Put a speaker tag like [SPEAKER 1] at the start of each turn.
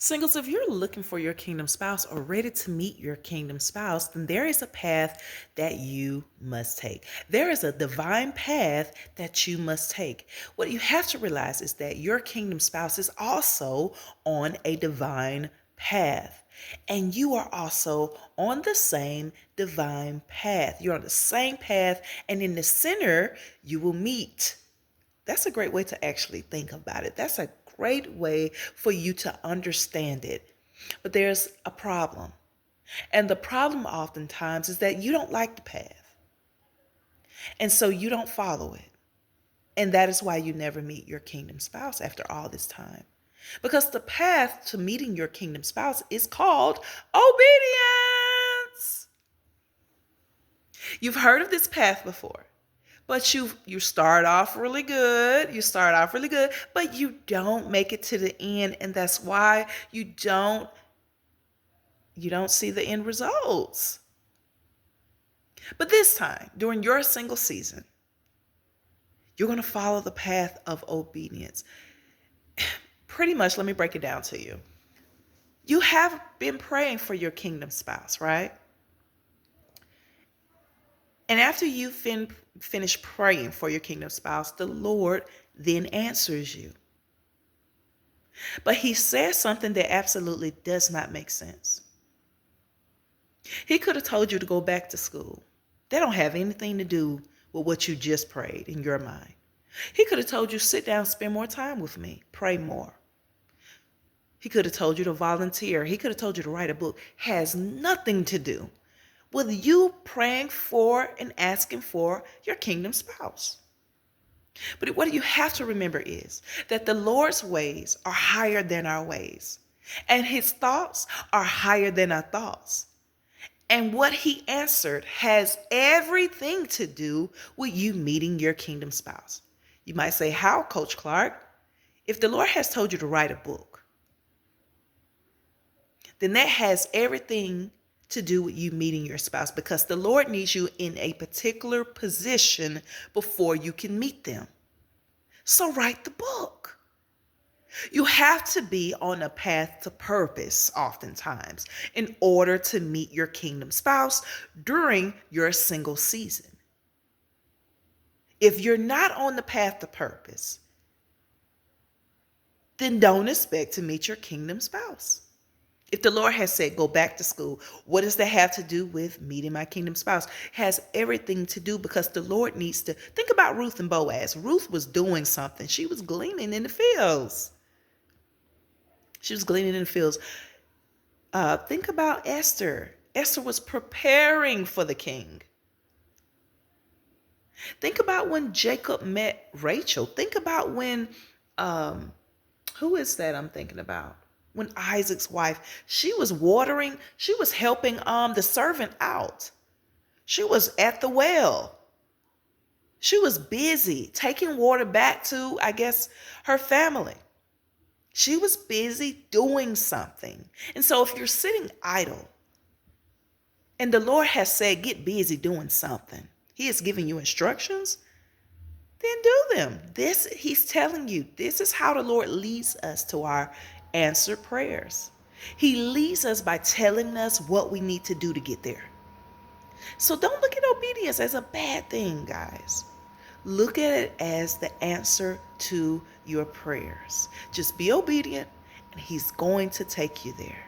[SPEAKER 1] Singles, if you're looking for your kingdom spouse or ready to meet your kingdom spouse, then there is a path that you must take. There is a divine path that you must take. What you have to realize is that your kingdom spouse is also on a divine path. And you are also on the same divine path. You're on the same path, and in the center, you will meet. That's a great way to actually think about it. That's a great way for you to understand it. But there's a problem. And the problem oftentimes is that you don't like the path. And so you don't follow it. And that is why you never meet your kingdom spouse after all this time. Because the path to meeting your kingdom spouse is called obedience. You've heard of this path before. But you start off really good. You start off really good, but you don't make it to the end, and that's why you don't see the end results. But this time, during your single season, you're going to follow the path of obedience. Pretty much, let me break it down to you. You have been praying for your kingdom spouse, right? And after you finish praying for your kingdom spouse, the Lord then answers you. But he says something that absolutely does not make sense. He could have told you to go back to school. That don't have anything to do with what you just prayed in your mind. He could have told you, sit down, spend more time with me, pray more. He could have told you to volunteer. He could have told you to write a book. Has nothing to do with you praying for and asking for your kingdom spouse. But what you have to remember is that the Lord's ways are higher than our ways, and his thoughts are higher than our thoughts. And what he answered has everything to do with you meeting your kingdom spouse. You might say, how, Coach Clark? If the Lord has told you to write a book, then that has everything to do with you meeting your spouse, because the Lord needs you in a particular position before you can meet them. So write the book. You have to be on a path to purpose oftentimes in order to meet your kingdom spouse during your single season. If you're not on the path to purpose, then don't expect to meet your kingdom spouse. If the Lord has said, go back to school, what does that have to do with meeting my kingdom spouse? It has everything to do, because the Lord needs to think about Ruth and Boaz. Ruth was doing something. She was gleaning in the fields. She was gleaning in the fields. Think about Esther. Esther was preparing for the king. Think about when Jacob met Rachel. Think about when, who is that I'm thinking about? When Isaac's wife, she was watering, she was helping the servant out. She was at the well. She was busy taking water back to, I guess, her family. She was busy doing something. And so if you're sitting idle and the Lord has said, get busy doing something, he is giving you instructions, then do them. He's telling you, this is how the Lord leads us to our answered prayers. He leads us by telling us what we need to do to get there. So don't look at obedience as a bad thing, guys. Look at it as the answer to your prayers. Just be obedient, and he's going to take you there.